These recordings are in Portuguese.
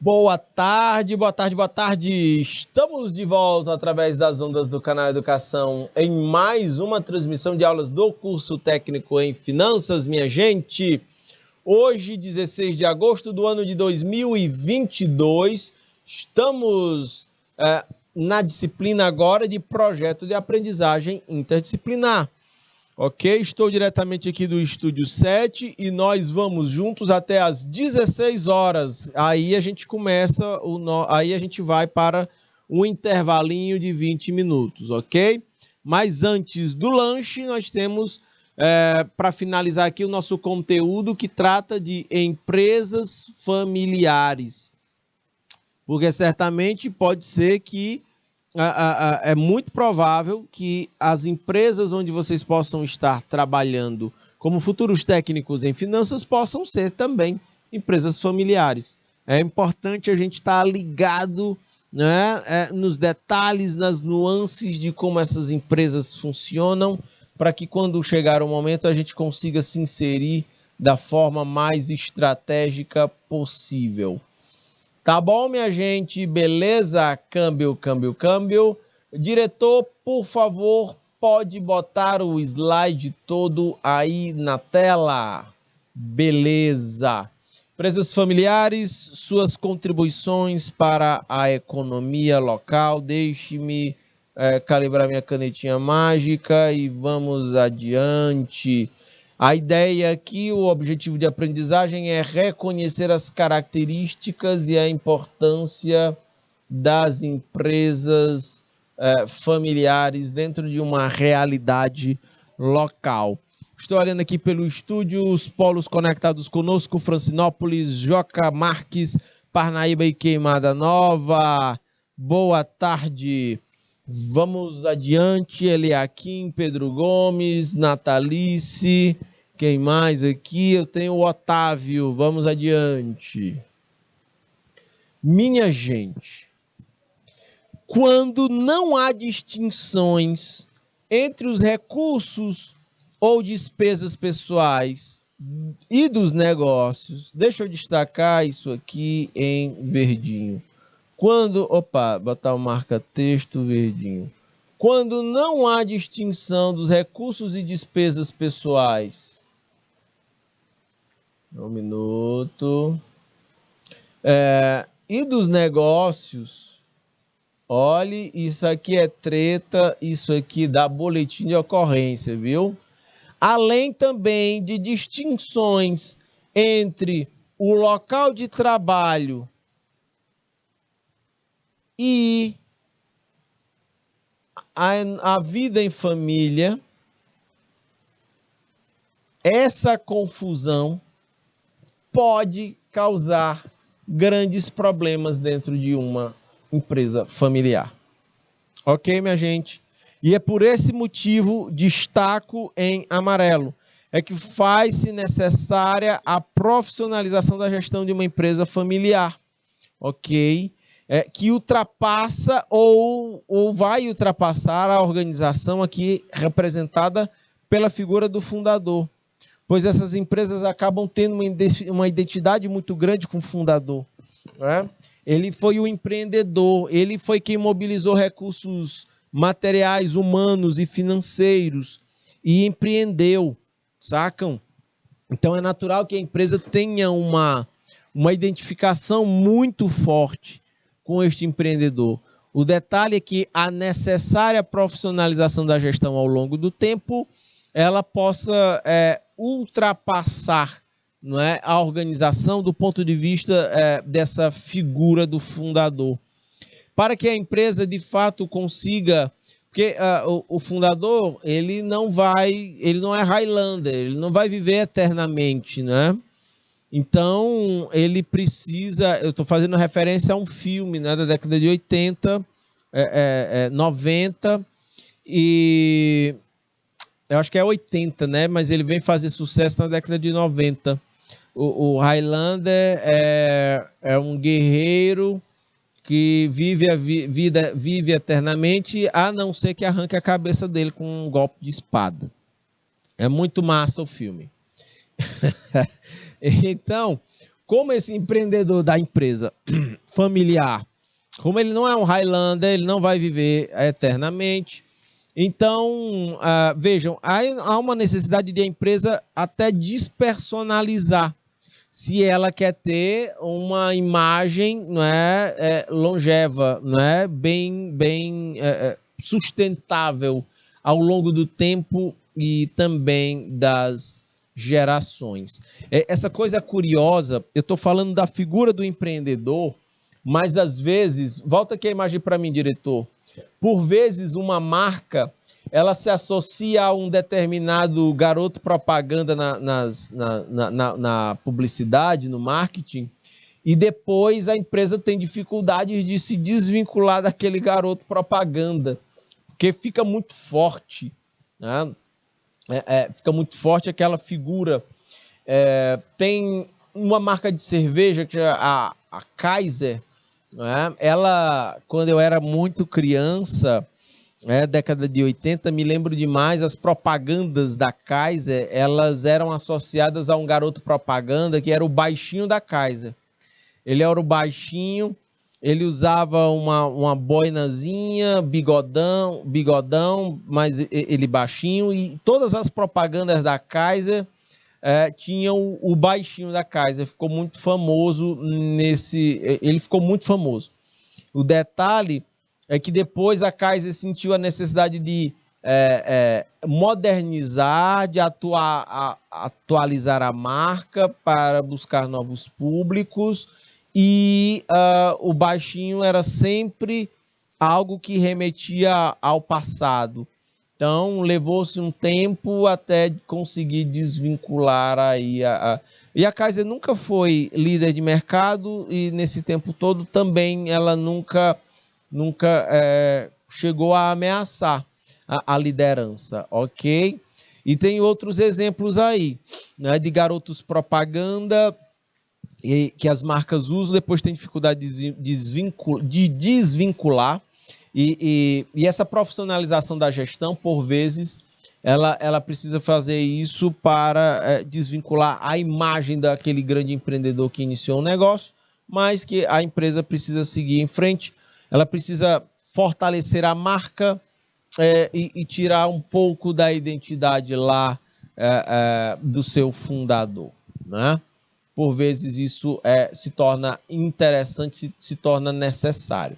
Boa tarde, boa tarde, boa tarde. Estamos de volta através das ondas do canal Educação em mais uma transmissão de aulas do curso técnico em finanças, minha gente. Hoje, 16 de agosto do ano de 2022, estamos na disciplina agora de projeto de aprendizagem interdisciplinar. Ok? Estou diretamente aqui do Estúdio 7 e nós vamos juntos até às 16 horas. Aí a gente começa, aí a gente vai para um intervalinho de 20 minutos, ok? Mas antes do lanche, nós temos, para finalizar aqui, o nosso conteúdo que trata de empresas familiares. Porque certamente pode ser que é muito provável que as empresas onde vocês possam estar trabalhando como futuros técnicos em finanças possam ser também empresas familiares. É importante a gente estar ligado, né, nos detalhes, nas nuances de como essas empresas funcionam, para que quando chegar o momento a gente consiga se inserir da forma mais estratégica possível. Tá bom, minha gente? Beleza? Câmbio. Diretor, por favor, pode botar o slide todo aí na tela. Beleza. Empresas familiares, suas contribuições para a economia local. Deixe-me calibrar minha canetinha mágica e vamos adiante. A ideia aqui, o objetivo de aprendizagem é reconhecer as características e a importância das empresas familiares dentro de uma realidade local. Estou olhando aqui pelo estúdio, os polos conectados conosco, Francinópolis, Joca Marques, Parnaíba e Queimada Nova. Boa tarde. Vamos adiante, Eliakim, Pedro Gomes, Natalice, quem mais aqui? Eu tenho o Otávio, vamos adiante. Minha gente, quando não há distinções entre os recursos ou despesas pessoais e dos negócios, deixa eu destacar isso aqui em verdinho. Botar o marca-texto verdinho. Quando não há distinção dos recursos e despesas pessoais. Um minuto. E dos negócios. Olhe, isso aqui é treta, isso aqui dá boletim de ocorrência, viu? Além também de distinções entre o local de trabalho e a vida em família, essa confusão pode causar grandes problemas dentro de uma empresa familiar. Ok, minha gente? E é por esse motivo, destaco em amarelo, é que faz-se necessária a profissionalização da gestão de uma empresa familiar. Ok? Que ultrapassa ou vai ultrapassar a organização aqui representada pela figura do fundador, pois essas empresas acabam tendo uma identidade muito grande com o fundador, né? Ele foi o empreendedor, ele foi quem mobilizou recursos materiais, humanos e financeiros e empreendeu, sacam? Então é natural que a empresa tenha uma identificação muito forte com este empreendedor. O detalhe é que a necessária profissionalização da gestão ao longo do tempo, ela possa ultrapassar, não é, a organização do ponto de vista dessa figura do fundador. Para que a empresa, de fato, consiga... Porque o fundador, ele não é Highlander, ele não vai viver eternamente, né? Então, ele precisa... Eu estou fazendo referência a um filme, né, da década de 80, 90, e eu acho que é 80, né? Mas ele vem fazer sucesso na década de 90. O Highlander é um guerreiro que vive eternamente, a não ser que arranque a cabeça dele com um golpe de espada. É muito massa o filme. Então, como esse empreendedor da empresa familiar, como ele não é um Highlander, ele não vai viver eternamente. Então, vejam, há uma necessidade de a empresa até despersonalizar, se ela quer ter uma imagem, não é, longeva, não é, bem sustentável ao longo do tempo e também das gerações. Essa coisa curiosa, eu estou falando da figura do empreendedor, mas às vezes, volta aqui a imagem para mim, diretor, por vezes uma marca ela se associa a um determinado garoto propaganda na publicidade, no marketing, e depois a empresa tem dificuldade de se desvincular daquele garoto propaganda, porque fica muito forte, né? Fica muito forte aquela figura. Tem uma marca de cerveja, que é a Kaiser, né? Ela, quando eu era muito criança, década de 80, me lembro demais, as propagandas da Kaiser, elas eram associadas a um garoto propaganda que era o baixinho da Kaiser. Ele era o baixinho, ele usava uma boinazinha, bigodão, mas ele baixinho, e todas as propagandas da Kaiser tinham o baixinho da Kaiser. Ficou muito famoso ele ficou muito famoso. O detalhe é que depois a Kaiser sentiu a necessidade de modernizar, de atualizar a marca para buscar novos públicos, e o baixinho era sempre algo que remetia ao passado. Então, levou-se um tempo até conseguir desvincular aí E a Kaiser nunca foi líder de mercado, e nesse tempo todo também ela nunca chegou a ameaçar a liderança, ok? E tem outros exemplos aí, né, de garotos propaganda que as marcas usam, depois tem dificuldade de desvincular, e essa profissionalização da gestão, por vezes, ela precisa fazer isso para desvincular a imagem daquele grande empreendedor que iniciou o negócio, mas que a empresa precisa seguir em frente, ela precisa fortalecer a marca e tirar um pouco da identidade lá do seu fundador, né? Por vezes isso se torna interessante, se torna necessário.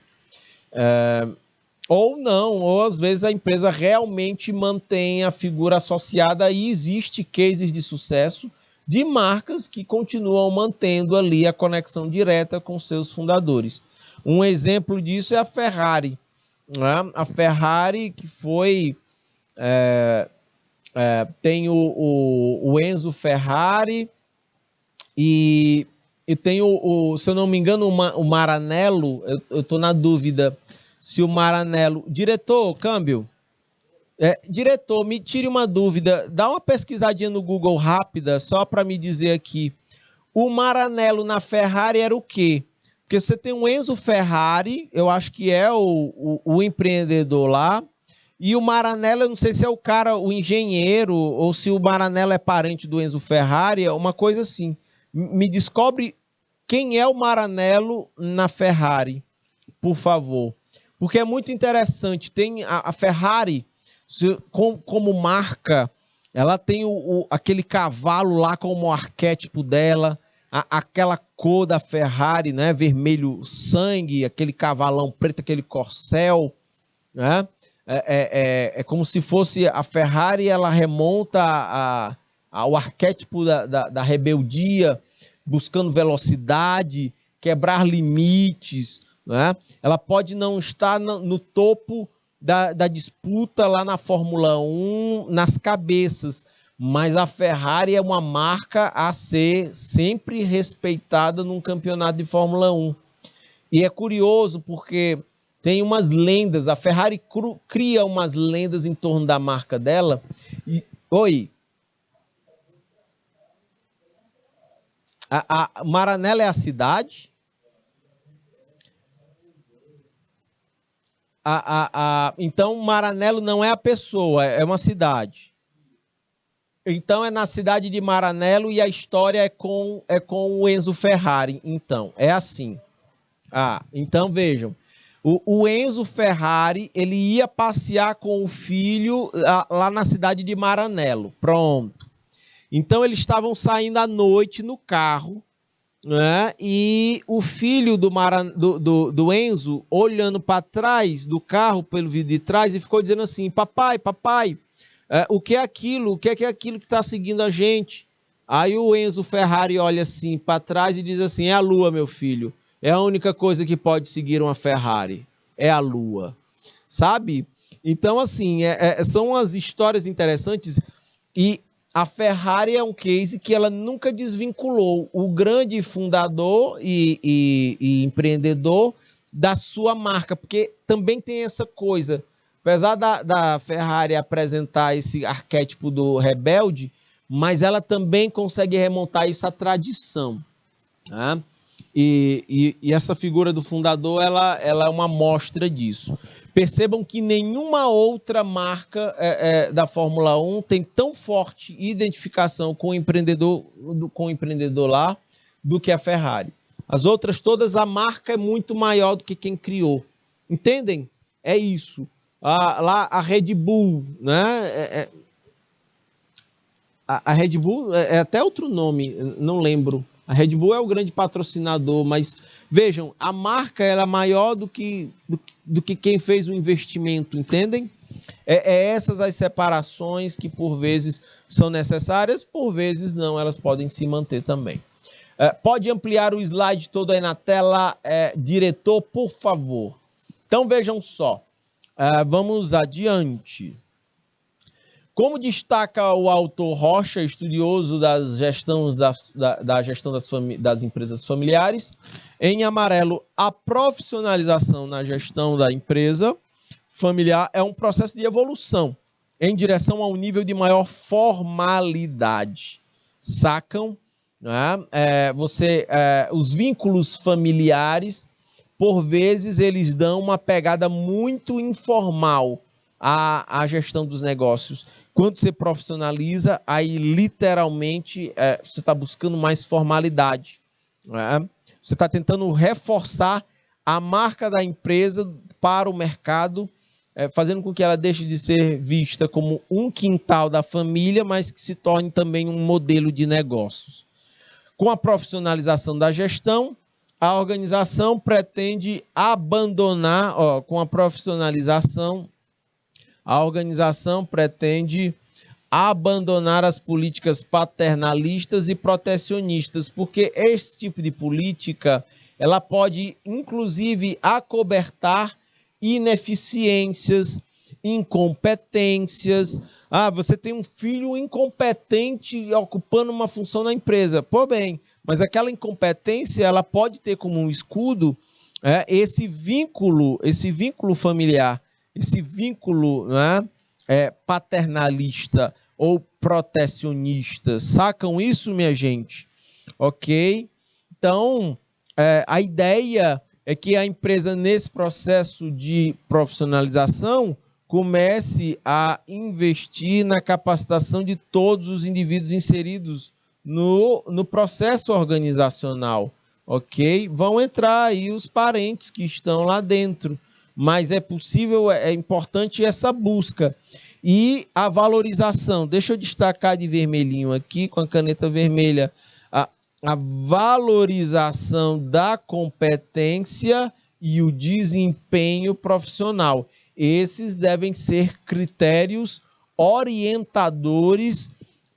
Ou não, ou às vezes a empresa realmente mantém a figura associada, e existe cases de sucesso de marcas que continuam mantendo ali a conexão direta com seus fundadores. Um exemplo disso é a Ferrari, né? A Ferrari, que foi... tem o Enzo Ferrari, e tem se eu não me engano, o Maranello. Eu estou na dúvida se o Maranello... Diretor, câmbio. Diretor, me tire uma dúvida. Dá uma pesquisadinha no Google rápida, só para me dizer aqui. O Maranello na Ferrari era o quê? Porque você tem o Enzo Ferrari, eu acho que é o empreendedor lá, e o Maranello, eu não sei se é o cara, o engenheiro, ou se o Maranello é parente do Enzo Ferrari, é uma coisa assim. Me descobre quem é o Maranello na Ferrari, por favor. Porque é muito interessante. Tem a Ferrari, como marca, ela tem aquele cavalo lá como arquétipo dela, aquela cor da Ferrari, né? Vermelho sangue, aquele cavalão preto, aquele corcel, né? É como se fosse a Ferrari, ela remonta ao arquétipo da rebeldia, buscando velocidade, quebrar limites, né? Ela pode não estar no topo da disputa lá na Fórmula 1, nas cabeças, mas a Ferrari é uma marca a ser sempre respeitada num campeonato de Fórmula 1. E é curioso porque tem umas lendas, a Ferrari cria umas lendas em torno da marca dela. Oi. A Maranello é a cidade? Então, Maranello não é a pessoa, é uma cidade. Então é na cidade de Maranello e a história é com o Enzo Ferrari. Então, é assim. Então vejam. O Enzo Ferrari, ele ia passear com o filho lá na cidade de Maranello. Pronto. Então eles estavam saindo à noite no carro, né? E o filho do Enzo, olhando para trás do carro, pelo vidro de trás, e ficou dizendo assim: papai, o que é aquilo? O que é aquilo que está seguindo a gente? Aí o Enzo Ferrari olha assim para trás e diz assim: é a lua, meu filho. É a única coisa que pode seguir uma Ferrari. É a lua. Sabe? Então, assim, são as histórias interessantes e a Ferrari é um case que ela nunca desvinculou o grande fundador e empreendedor da sua marca, porque também tem essa coisa. Apesar da Ferrari apresentar esse arquétipo do rebelde, mas ela também consegue remontar isso à tradição. Né? E essa figura do fundador, ela é uma amostra disso. Percebam que nenhuma outra marca da Fórmula 1 tem tão forte identificação com o empreendedor lá do que a Ferrari. As outras todas, a marca é muito maior do que quem criou. Entendem? É isso. Lá a Red Bull, né? A Red Bull é até outro nome, não lembro. A Red Bull é o grande patrocinador, mas vejam, a marca era maior do que quem fez o investimento, entendem? Essas as separações que por vezes são necessárias, por vezes não, elas podem se manter também. Pode ampliar o slide todo aí na tela, diretor, por favor. Então vejam só, vamos adiante. Como destaca o autor Rocha, estudioso da gestão das empresas familiares, em amarelo, a profissionalização na gestão da empresa familiar é um processo de evolução em direção a um nível de maior formalidade. Sacam? Né? Os vínculos familiares, por vezes, eles dão uma pegada muito informal à gestão dos negócios. Quando você profissionaliza, aí literalmente você está buscando mais formalidade. Né? Você está tentando reforçar a marca da empresa para o mercado, fazendo com que ela deixe de ser vista como um quintal da família, mas que se torne também um modelo de negócios. Com a profissionalização da gestão, a organização pretende abandonar, com a profissionalização, a organização pretende abandonar as políticas paternalistas e protecionistas, porque esse tipo de política, ela pode, inclusive, acobertar ineficiências, incompetências. Você tem um filho incompetente ocupando uma função na empresa. Pô, bem, mas aquela incompetência, ela pode ter como um escudo esse vínculo familiar, esse vínculo, né, paternalista ou protecionista. Sacam isso, minha gente? Ok? Então, a ideia é que a empresa, nesse processo de profissionalização, comece a investir na capacitação de todos os indivíduos inseridos no processo organizacional. Ok? Vão entrar aí os parentes que estão lá dentro, mas é possível, é importante essa busca. E a valorização, deixa eu destacar de vermelhinho aqui, com a caneta vermelha, a valorização da competência e o desempenho profissional. Esses devem ser critérios orientadores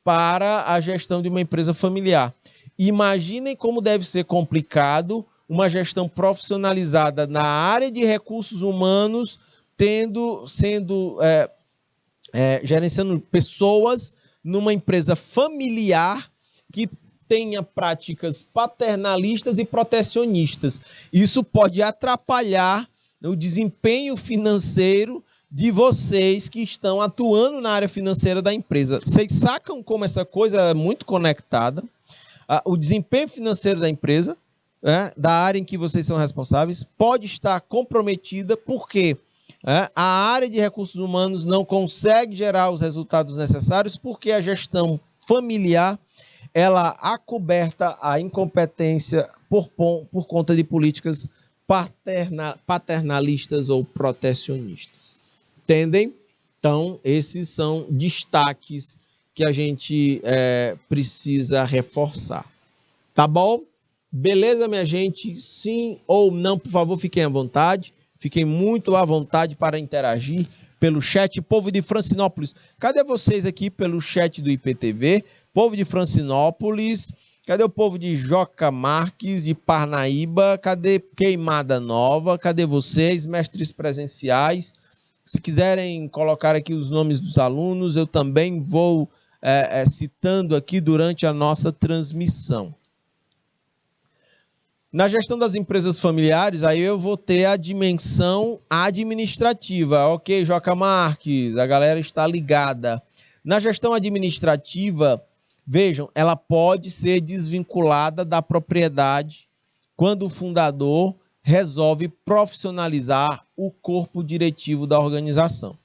para a gestão de uma empresa familiar. Imaginem como deve ser complicado uma gestão profissionalizada na área de recursos humanos, gerenciando pessoas numa empresa familiar que tenha práticas paternalistas e protecionistas. Isso pode atrapalhar o desempenho financeiro de vocês que estão atuando na área financeira da empresa. Vocês sacam como essa coisa é muito conectada? O desempenho financeiro da empresa, da área em que vocês são responsáveis, pode estar comprometida, porque A área de recursos humanos não consegue gerar os resultados necessários porque a gestão familiar ela acoberta a incompetência por conta de políticas paternalistas ou protecionistas. Entendem? Então, esses são destaques que a gente precisa reforçar. Tá bom? Beleza, minha gente? Sim ou não, por favor, fiquem à vontade. Fiquem muito à vontade para interagir pelo chat. Povo de Francinópolis, cadê vocês aqui pelo chat do IPTV? Povo de Francinópolis, cadê o povo de Joca Marques, de Parnaíba? Cadê Queimada Nova? Cadê vocês, mestres presenciais? Se quiserem colocar aqui os nomes dos alunos, eu também vou citando aqui durante a nossa transmissão. Na gestão das empresas familiares, aí eu vou ter a dimensão administrativa. Ok, Joca Marques, a galera está ligada. Na gestão administrativa, vejam, ela pode ser desvinculada da propriedade quando o fundador resolve profissionalizar o corpo diretivo da organização.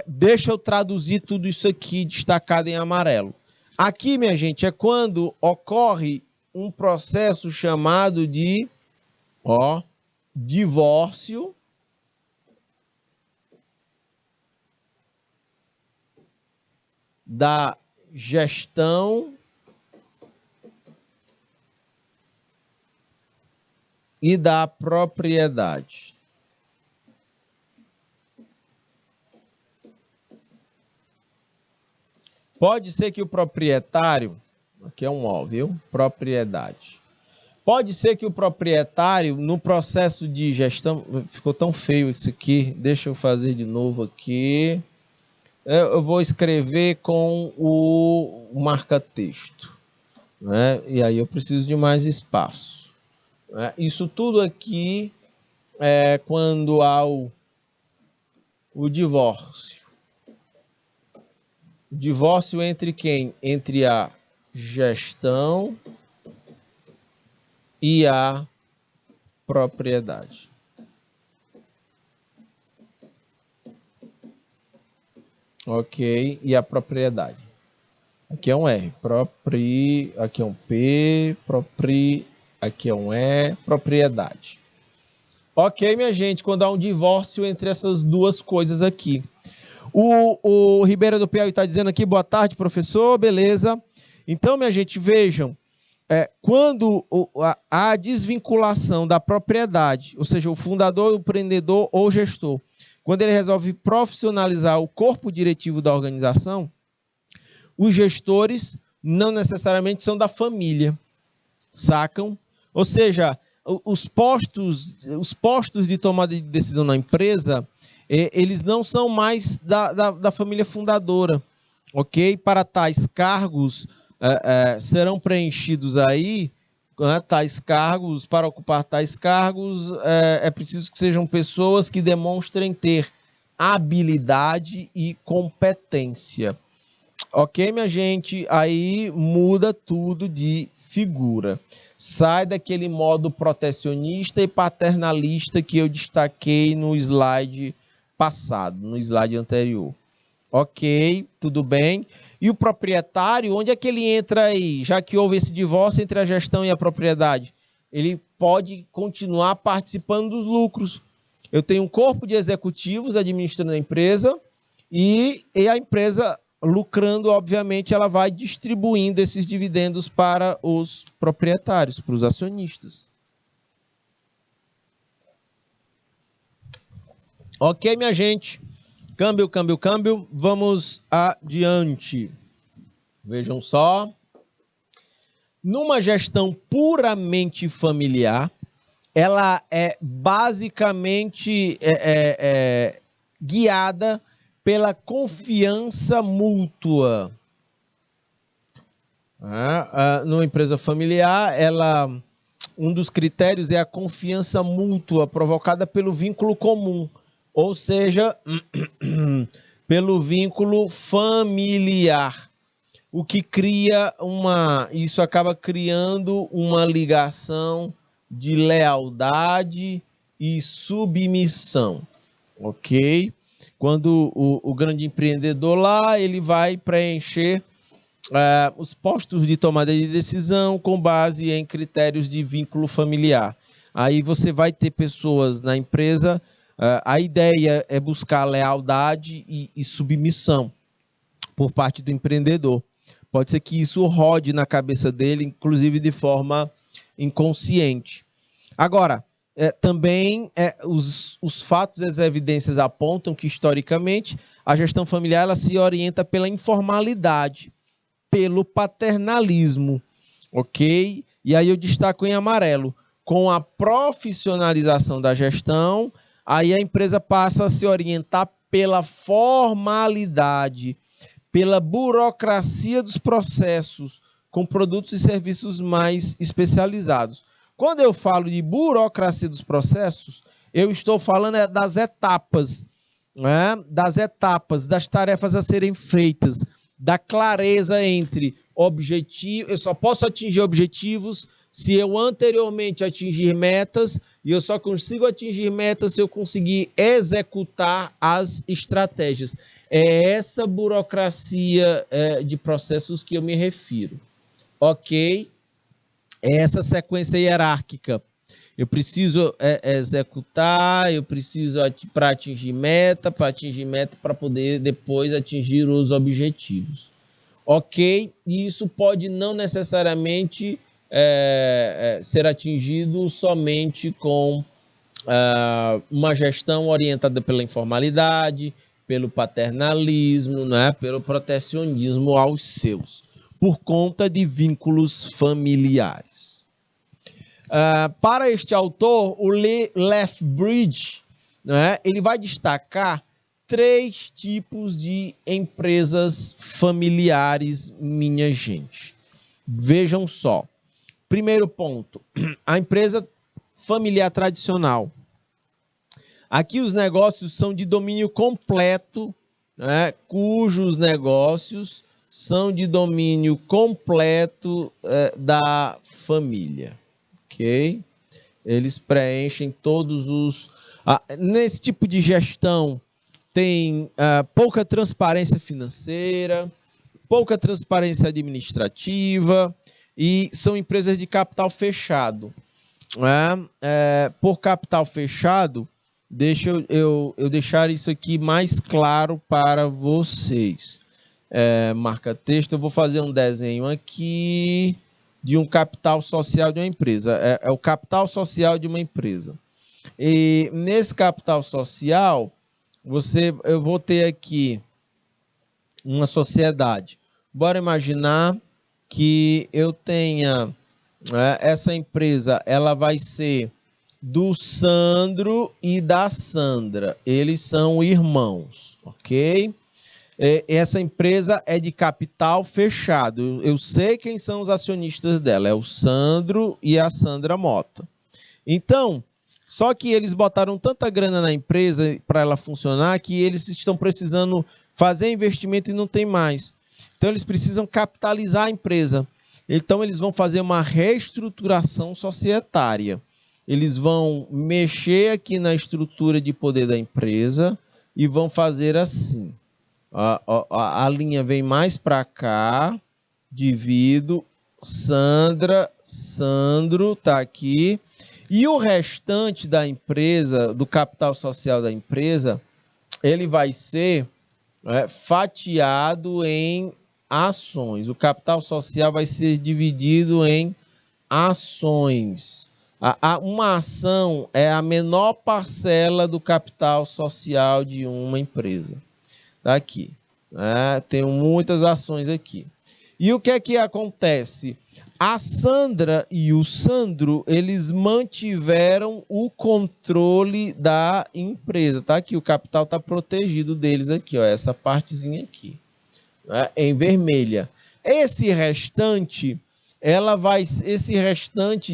Deixa eu traduzir tudo isso aqui destacado em amarelo. Aqui, minha gente, é quando ocorre um processo chamado de divórcio da gestão e da propriedade. Pode ser que o proprietário, aqui é um ó, viu? Propriedade. Pode ser que o proprietário, no processo de gestão, ficou tão feio isso aqui, deixa eu fazer de novo aqui. Eu vou escrever com o marca-texto, né? E aí eu preciso de mais espaço. Isso tudo aqui é quando há o divórcio. O divórcio entre quem? Entre a gestão e a propriedade. Ok, e a propriedade. Aqui é um R, aqui é um P, aqui é um E, propriedade. Ok, minha gente, quando há um divórcio entre essas duas coisas aqui. O Ribeira do Piauí está dizendo aqui, boa tarde, professor, beleza. Então, minha gente, vejam, quando há desvinculação da propriedade, ou seja, o fundador, o empreendedor ou gestor, quando ele resolve profissionalizar o corpo diretivo da organização, os gestores não necessariamente são da família, sacam? Ou seja, os postos de tomada de decisão na empresa, eles não são mais da família fundadora, ok? Para tais cargos, serão preenchidos aí, tais cargos, para ocupar tais cargos, é preciso que sejam pessoas que demonstrem ter habilidade e competência. Ok, minha gente? Aí muda tudo de figura. Sai daquele modo protecionista e paternalista que eu destaquei no slide passado, no slide anterior. Ok, tudo bem. E o proprietário, onde é que ele entra aí? Já que houve esse divórcio entre a gestão e a propriedade, ele pode continuar participando dos lucros. Eu tenho um corpo de executivos administrando a empresa e a empresa lucrando, obviamente, ela vai distribuindo esses dividendos para os proprietários, para os acionistas. Ok, minha gente? Câmbio, câmbio, câmbio. Vamos adiante. Vejam só. Numa gestão puramente familiar, ela é basicamente guiada pela confiança mútua. Numa empresa familiar, um dos critérios é a confiança mútua provocada pelo vínculo comum, ou seja, pelo vínculo familiar, o que cria isso acaba criando uma ligação de lealdade e submissão. ok? Quando o grande empreendedor lá, ele vai preencher os postos de tomada de decisão com base em critérios de vínculo familiar. Aí você vai ter pessoas na empresa, a ideia é buscar lealdade e submissão por parte do empreendedor. Pode ser que isso rode na cabeça dele, inclusive de forma inconsciente. Agora, também os fatos e as evidências apontam que, historicamente, a gestão familiar ela se orienta pela informalidade, pelo paternalismo, ok? E aí eu destaco em amarelo, com a profissionalização da gestão, aí a empresa passa a se orientar pela formalidade, pela burocracia dos processos, com produtos e serviços mais especializados. Quando eu falo de burocracia dos processos, eu estou falando das etapas, né? Das etapas, das tarefas a serem feitas, da clareza entre objetivo. Eu só posso atingir objetivos se eu anteriormente atingir metas, e eu só consigo atingir metas se eu conseguir executar as estratégias. É essa burocracia de processos que eu me refiro, ok? É essa sequência hierárquica. Eu preciso executar, eu preciso para atingir meta, para poder depois atingir os objetivos. Ok? E isso pode não necessariamente ser atingido somente com uma gestão orientada pela informalidade, pelo paternalismo, né? Pelo protecionismo aos seus, por conta de vínculos familiares. Para este autor, o Lethbridge, né, ele vai destacar 3 tipos de empresas familiares, minha gente. Vejam só. Primeiro ponto, a empresa familiar tradicional. Aqui os negócios são de domínio completo, né, cujos negócios são de domínio completo da família. Ok? Eles preenchem todos os... nesse tipo de gestão tem pouca transparência financeira, pouca transparência administrativa e são empresas de capital fechado. Por capital fechado, deixa eu deixar isso aqui mais claro para vocês. Marca texto, eu vou fazer um desenho aqui de um capital social de uma empresa. É o capital social de uma empresa. E nesse capital social, eu vou ter aqui uma sociedade. Bora imaginar que eu tenha essa empresa, ela vai ser do Sandro e da Sandra. Eles são irmãos, ok? Essa empresa é de capital fechado. Eu sei quem são os acionistas dela. É o Sandro e a Sandra Mota. Então, só que eles botaram tanta grana na empresa para ela funcionar que eles estão precisando fazer investimento e não tem mais. Então, eles precisam capitalizar a empresa. Então, eles vão fazer uma reestruturação societária. Eles vão mexer aqui na estrutura de poder da empresa e vão fazer assim. A linha vem mais para cá, divido, Sandra, Sandro, tá aqui. E o restante da empresa, do capital social da empresa, ele vai ser fatiado em ações. O capital social vai ser dividido em ações. Uma ação é a menor parcela do capital social de uma empresa. Tá aqui. Tenho muitas ações aqui. E o que é que acontece? A Sandra e o Sandro, eles mantiveram o controle da empresa. Tá aqui, o capital está protegido deles aqui, ó, essa partezinha aqui, em vermelha. Esse restante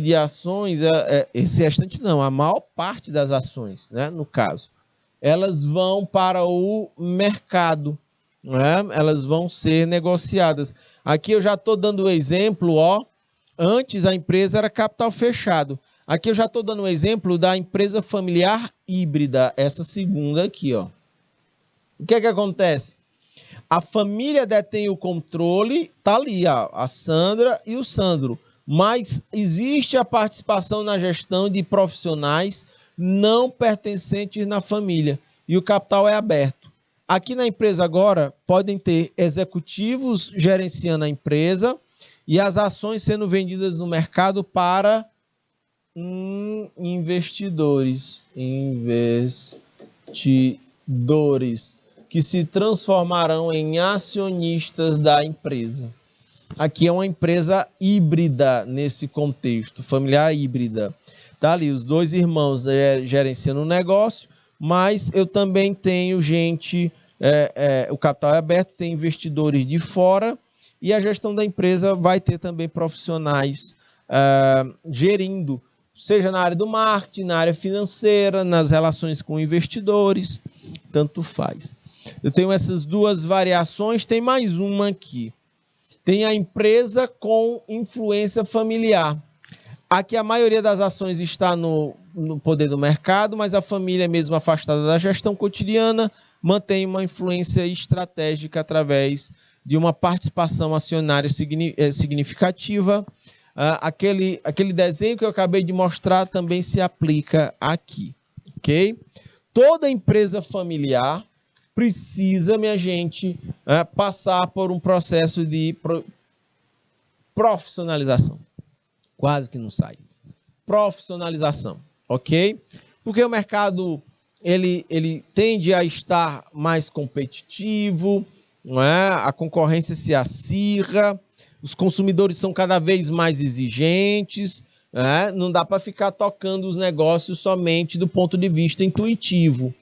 de ações, esse restante não, a maior parte das ações, né, no caso, elas vão para o mercado, né? Elas vão ser negociadas. Aqui eu já estou dando o exemplo, ó. Antes a empresa era capital fechado. Aqui eu já estou dando um exemplo da empresa familiar híbrida, essa segunda aqui, ó. O que é que acontece? A família detém o controle, tá ali, ó, a Sandra e o Sandro, mas existe a participação na gestão de profissionais não pertencentes na família e o capital é aberto. Aqui na empresa agora podem ter executivos gerenciando a empresa e as ações sendo vendidas no mercado para investidores que se transformarão em acionistas da empresa. Aqui é uma empresa híbrida nesse contexto, familiar híbrida. Tá ali os dois irmãos gerenciando o negócio, mas eu também tenho gente, o capital é aberto, tem investidores de fora e a gestão da empresa vai ter também profissionais gerindo, seja na área do marketing, na área financeira, nas relações com investidores, tanto faz. Eu tenho essas duas variações, tem mais uma aqui. Tem a empresa com influência familiar. Aqui a maioria das ações está no poder do mercado, mas a família, mesmo afastada da gestão cotidiana, mantém uma influência estratégica através de uma participação acionária significativa. Aquele desenho que eu acabei de mostrar também se aplica aqui, ok? Toda empresa familiar precisa, minha gente, passar por um processo de profissionalização. Quase que não sai. Profissionalização, ok? Porque o mercado ele tende a estar mais competitivo, não é? A concorrência se acirra, os consumidores são cada vez mais exigentes, não dá para ficar tocando os negócios somente do ponto de vista intuitivo.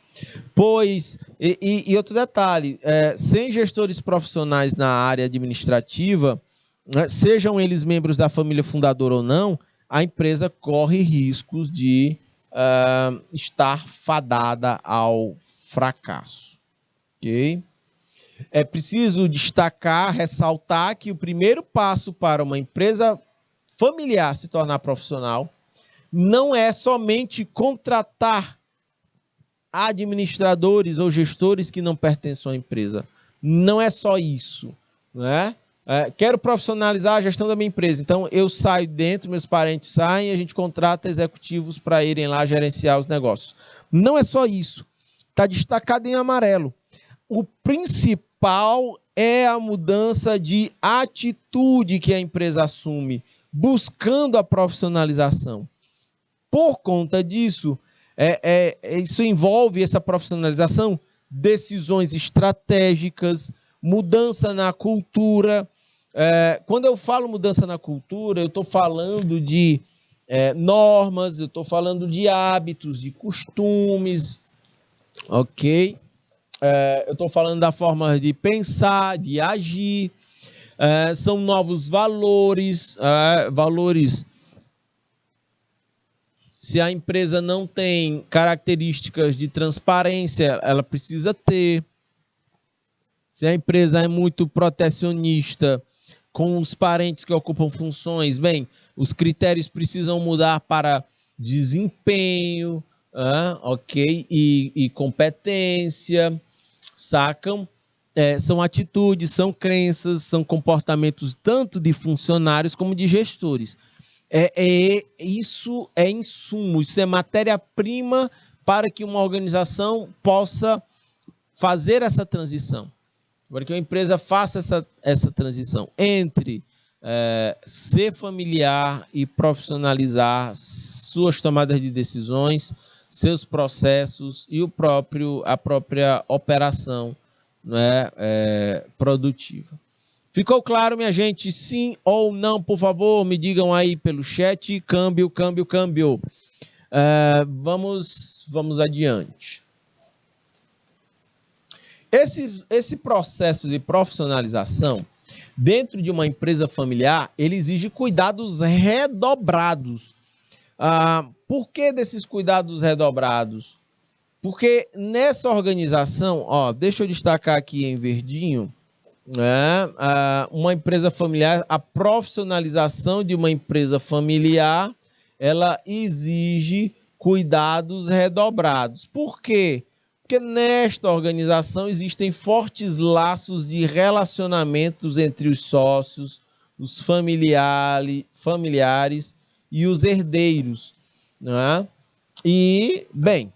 Pois, e outro detalhe, sem gestores profissionais na área administrativa, sejam eles membros da família fundadora ou não, a empresa corre riscos de estar fadada ao fracasso. Ok? É preciso destacar, ressaltar que o primeiro passo para uma empresa familiar se tornar profissional não é somente contratar administradores ou gestores que não pertencem à empresa. Não é só isso, né? Quero profissionalizar a gestão da minha empresa. Então, eu saio dentro, meus parentes saem, a gente contrata executivos para irem lá gerenciar os negócios. Não é só isso. Está destacado em amarelo. O principal é a mudança de atitude que a empresa assume, buscando a profissionalização. Por conta disso, isso envolve essa profissionalização, decisões estratégicas, mudança na cultura. Quando eu falo mudança na cultura, eu estou falando de normas, eu estou falando de hábitos, de costumes, ok? Eu estou falando da forma de pensar, de agir, são novos valores, valores. Se a empresa não tem características de transparência, ela precisa ter. Se a empresa é muito protecionista com os parentes que ocupam funções, bem, os critérios precisam mudar para desempenho, ok? E competência, sacam? São atitudes, são crenças, são comportamentos tanto de funcionários como de gestores. Isso é insumo, isso é matéria-prima para que uma organização possa fazer essa transição. Para que uma empresa faça essa transição entre ser familiar e profissionalizar suas tomadas de decisões, seus processos e a própria operação, né, produtiva. Ficou claro, minha gente? Sim ou não, por favor, me digam aí pelo chat. Câmbio. Vamos adiante. Esse processo de profissionalização dentro de uma empresa familiar, ele exige cuidados redobrados. Por que desses cuidados redobrados? Porque nessa organização, deixa eu destacar aqui em verdinho, uma empresa familiar, a profissionalização de uma empresa familiar, ela exige cuidados redobrados. Por quê? Porque nesta organização existem fortes laços de relacionamentos entre os sócios, os familiares e os herdeiros, não é? E, bem,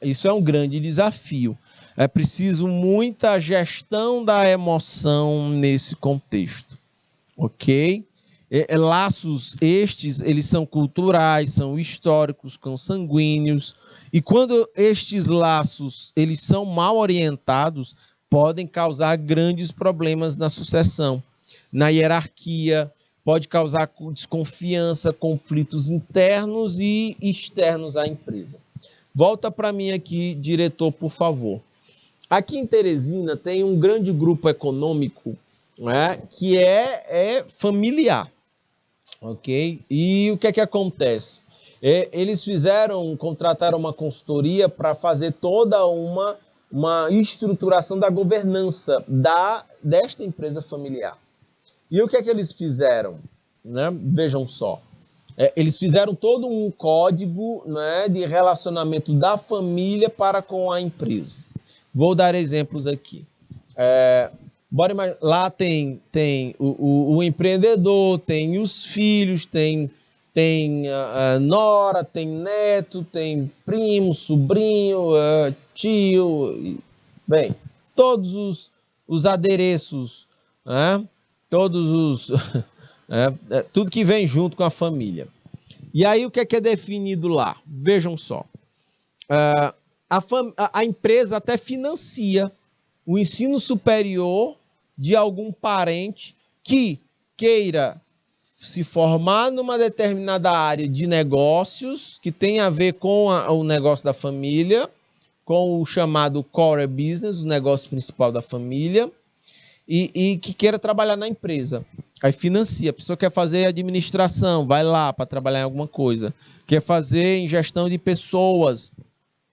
isso é um grande desafio. É preciso muita gestão da emoção nesse contexto, ok? Laços estes, eles são culturais, são históricos, consanguíneos, e quando estes laços eles são mal orientados, podem causar grandes problemas na sucessão, na hierarquia, pode causar desconfiança, conflitos internos e externos à empresa. Volta para mim aqui, diretor, por favor. Aqui em Teresina tem um grande grupo econômico, né, que é familiar, ok? E o que é que acontece? Eles contrataram uma consultoria para fazer toda uma estruturação da governança desta empresa familiar. E o que é que eles fizeram? Né? Vejam só. Eles fizeram todo um código, né, de relacionamento da família para com a empresa. Vou dar exemplos aqui. Lá tem o empreendedor, tem os filhos, tem a nora, tem neto, tem primo, sobrinho, tio, bem, todos os adereços, né? Todos os tudo que vem junto com a família. E aí o que é definido lá? Vejam só. A empresa até financia o ensino superior de algum parente que queira se formar numa determinada área de negócios que tem a ver com o negócio da família, com o chamado core business, o negócio principal da família, e que queira trabalhar na empresa. Aí financia. A pessoa quer fazer administração, vai lá para trabalhar em alguma coisa. Quer fazer em gestão de pessoas,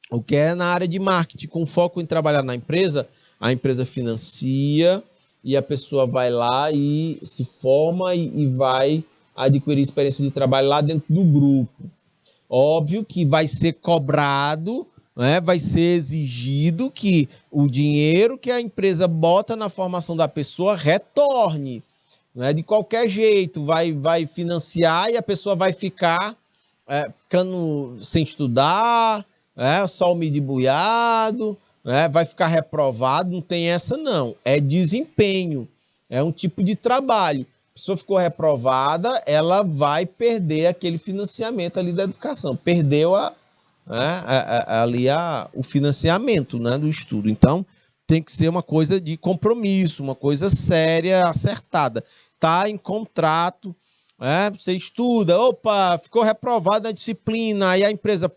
ou quer na área de marketing, com foco em trabalhar na empresa, a empresa financia e a pessoa vai lá e se forma e vai adquirir experiência de trabalho lá dentro do grupo. Óbvio que vai ser cobrado, né, vai ser exigido que o dinheiro que a empresa bota na formação da pessoa retorne. Não é de qualquer jeito, vai financiar e a pessoa vai ficando sem estudar, só o midibuiado, vai ficar reprovado, não tem essa não. É desempenho, é um tipo de trabalho. A pessoa ficou reprovada, ela vai perder aquele financiamento ali da educação. Perdeu o financiamento, né, do estudo. Então, tem que ser uma coisa de compromisso, uma coisa séria, acertada. Está em contrato, você estuda, opa, ficou reprovado na disciplina, aí a empresa,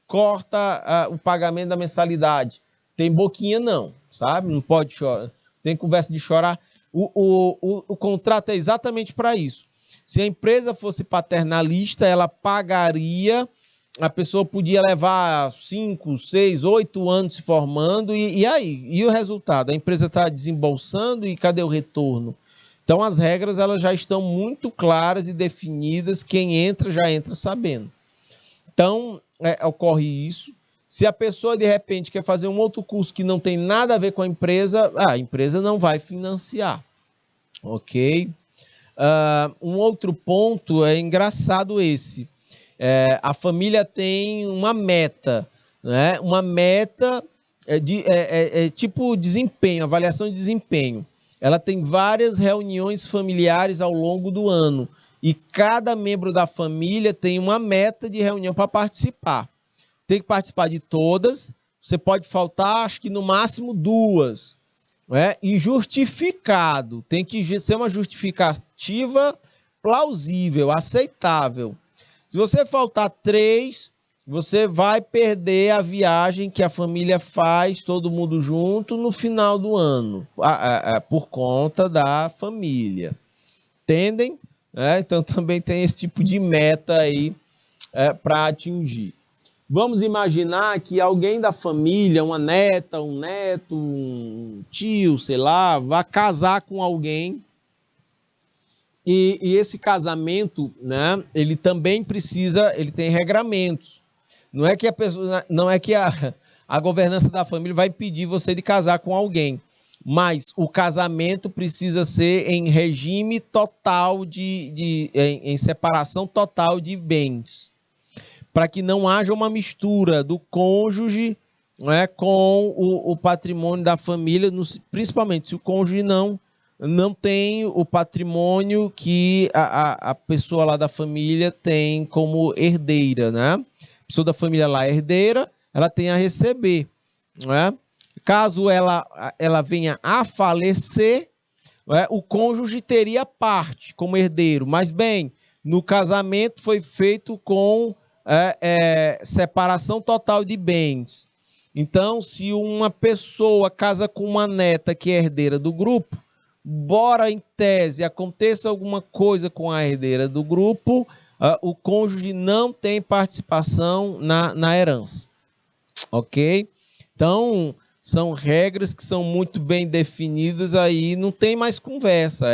corta o pagamento da mensalidade. Tem boquinha não, sabe? Não pode chorar, tem conversa de chorar. O contrato é exatamente para isso. Se a empresa fosse paternalista, ela pagaria, a pessoa podia levar 5, 6, 8 anos se formando, e aí? E o resultado? A empresa está desembolsando e cadê o retorno? Então, as regras elas já estão muito claras e definidas, quem entra já entra sabendo. Então, ocorre isso. Se a pessoa, de repente, quer fazer um outro curso que não tem nada a ver com a empresa não vai financiar, ok? Um outro ponto é engraçado esse. A família tem uma meta, né? Uma meta tipo desempenho, avaliação de desempenho. Ela tem várias reuniões familiares ao longo do ano e cada membro da família tem uma meta de reunião para participar. Tem que participar de todas, você pode faltar, acho que no máximo 2. E justificado, tem que ser uma justificativa plausível, aceitável. Se você faltar 3, você vai perder a viagem que a família faz, todo mundo junto, no final do ano, por conta da família. Entendem? Então também tem esse tipo de meta aí para atingir. Vamos imaginar que alguém da família, uma neta, um neto, um tio, sei lá, vai casar com alguém E esse casamento, né, ele também precisa, ele tem regramentos. Não é que a pessoa, não é que a governança da família vai impedir você de casar com alguém, mas o casamento precisa ser em regime total em separação total de bens, para que não haja uma mistura do cônjuge, né, com o patrimônio da família, principalmente se o cônjuge não tem o patrimônio que a pessoa lá da família tem como herdeira, né? A pessoa da família lá é herdeira, ela tem a receber, né? Caso ela venha a falecer, né, o cônjuge teria parte como herdeiro, mas bem, no casamento foi feito com separação total de bens. Então, se uma pessoa casa com uma neta que é herdeira do grupo, bora em tese aconteça alguma coisa com a herdeira do grupo, o cônjuge não tem participação na herança, ok? Então, são regras que são muito bem definidas aí, não tem mais conversa,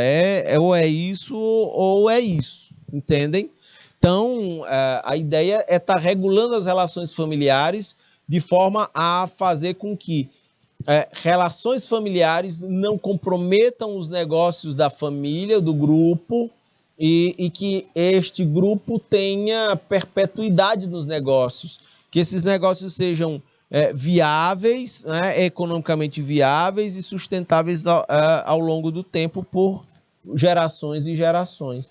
ou é isso ou é isso, entendem? Então, a ideia é estar regulando as relações familiares de forma a fazer com que relações familiares não comprometam os negócios da família, do grupo, e que este grupo tenha perpetuidade nos negócios, que esses negócios sejam viáveis, né, economicamente viáveis e sustentáveis ao longo do tempo por gerações e gerações.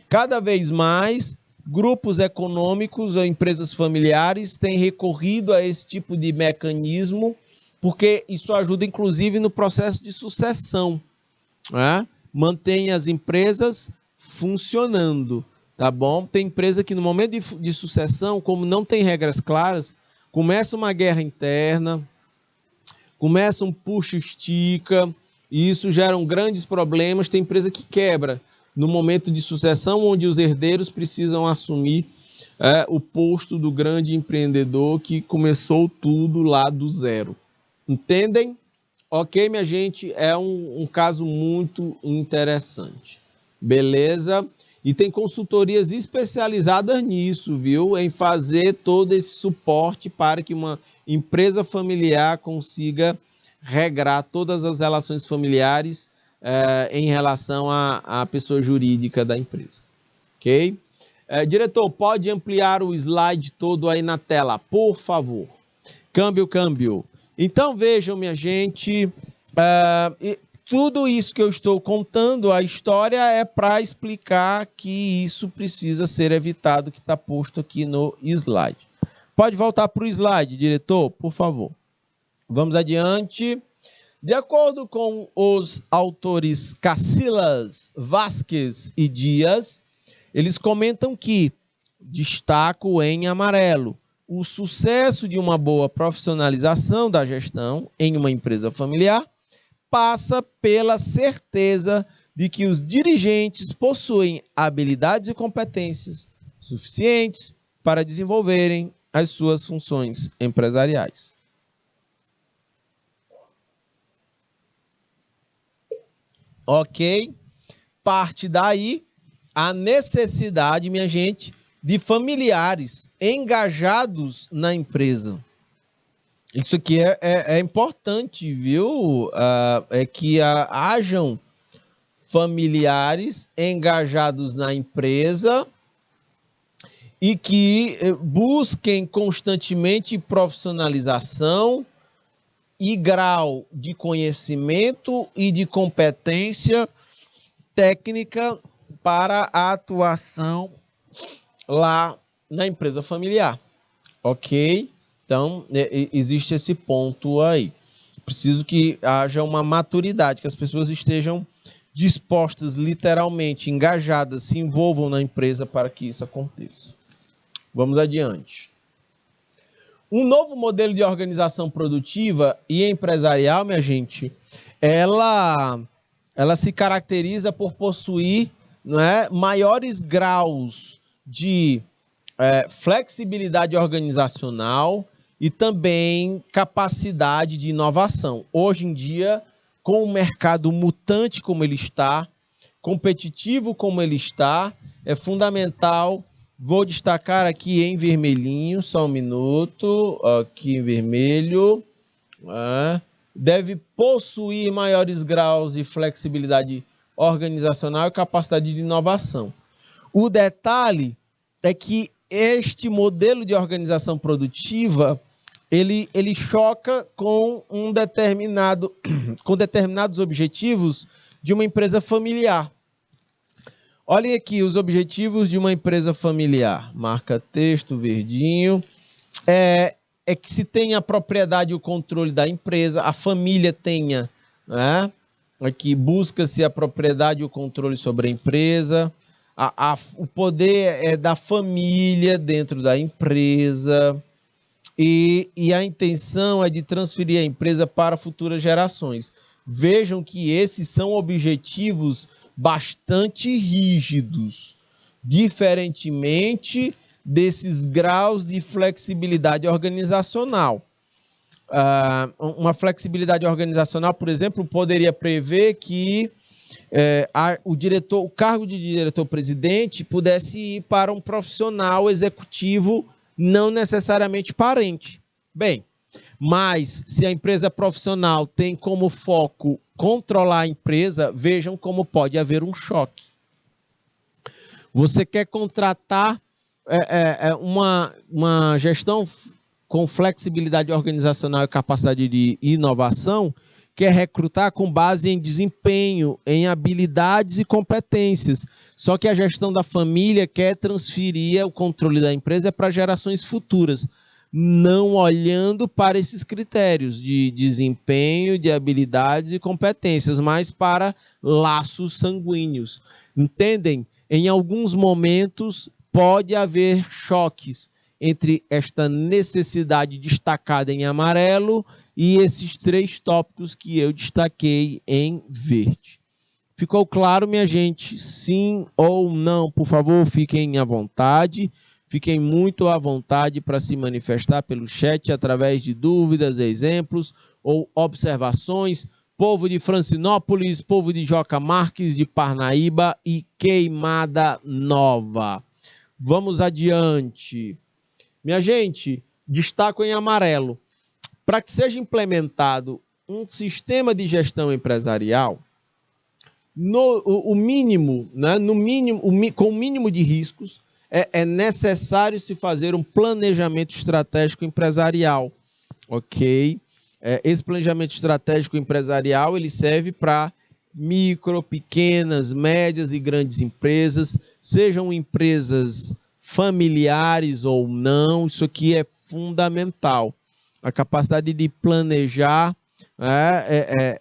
Cada vez mais, grupos econômicos ou empresas familiares têm recorrido a esse tipo de mecanismo, porque isso ajuda, inclusive, no processo de sucessão, né? Mantém as empresas funcionando, tá bom? Tem empresa que, no momento de sucessão, como não tem regras claras, começa uma guerra interna, começa um puxa-estica, e isso gera grandes problemas. Tem empresa que quebra no momento de sucessão, onde os herdeiros precisam assumir o posto do grande empreendedor que começou tudo lá do zero. Entendem? Ok, minha gente? É um caso muito interessante. Beleza? E tem consultorias especializadas nisso, viu? Em fazer todo esse suporte para que uma empresa familiar consiga regrar todas as relações familiares em relação à pessoa jurídica da empresa. Ok? Diretor, pode ampliar o slide todo aí na tela, por favor. Câmbio. Então, vejam, minha gente, tudo isso que eu estou contando, a história é para explicar que isso precisa ser evitado, que está posto aqui no slide. Pode voltar para o slide, diretor, por favor. Vamos adiante. De acordo com os autores Casillas, Vasquez e Dias, eles comentam que, destaco em amarelo, o sucesso de uma boa profissionalização da gestão em uma empresa familiar passa pela certeza de que os dirigentes possuem habilidades e competências suficientes para desenvolverem as suas funções empresariais. Ok? Parte daí a necessidade, minha gente, de familiares engajados na empresa. Isso aqui é importante, viu? É que hajam familiares engajados na empresa e que busquem constantemente profissionalização e grau de conhecimento e de competência técnica para a atuação lá na empresa familiar, ok? Então, existe esse ponto aí. Preciso que haja uma maturidade, que as pessoas estejam dispostas, literalmente, engajadas, se envolvam na empresa para que isso aconteça. Vamos adiante. Um novo modelo de organização produtiva e empresarial, minha gente, ela se caracteriza por possuir, não é, maiores graus de flexibilidade organizacional e também capacidade de inovação. Hoje em dia, com o mercado mutante como ele está, competitivo como ele está, é fundamental. Vou destacar aqui em vermelhinho, só um minuto, aqui em vermelho. Deve possuir maiores graus de flexibilidade organizacional e capacidade de inovação. O detalhe é que este modelo de organização produtiva, ele choca com com determinados objetivos de uma empresa familiar. Olhem aqui os objetivos de uma empresa familiar. Marca texto, verdinho. É que se tenha a propriedade e o controle da empresa, a família tenha, né? Aqui busca-se a propriedade e o controle sobre a empresa, o poder é da família dentro da empresa, e a intenção é de transferir a empresa para futuras gerações. Vejam que esses são objetivos bastante rígidos, diferentemente desses graus de flexibilidade organizacional. Uma flexibilidade organizacional, por exemplo, poderia prever que o cargo de diretor-presidente pudesse ir para um profissional executivo não necessariamente parente. Bem, mas se a empresa profissional tem como foco controlar a empresa, vejam como pode haver um choque. Você quer contratar uma gestão com flexibilidade organizacional e capacidade de inovação, quer recrutar com base em desempenho, em habilidades e competências. Só que a gestão da família quer transferir o controle da empresa para gerações futuras, não olhando para esses critérios de desempenho, de habilidades e competências, mas para laços sanguíneos. Entendem? Em alguns momentos pode haver choques entre esta necessidade destacada em amarelo e esses 3 tópicos que eu destaquei em verde. Ficou claro, minha gente? Sim ou não? Por favor, fiquem à vontade. Fiquem muito à vontade para se manifestar pelo chat através de dúvidas, exemplos ou observações. Povo de Francinópolis, povo de Joca Marques, de Parnaíba e Queimada Nova. Vamos adiante. Minha gente, destaco em amarelo. Para que seja implementado um sistema de gestão empresarial, com o mínimo de riscos, é necessário se fazer um planejamento estratégico empresarial, ok? Esse planejamento estratégico empresarial ele serve para micro, pequenas, médias e grandes empresas, sejam empresas familiares ou não, isso aqui é fundamental. A capacidade de planejar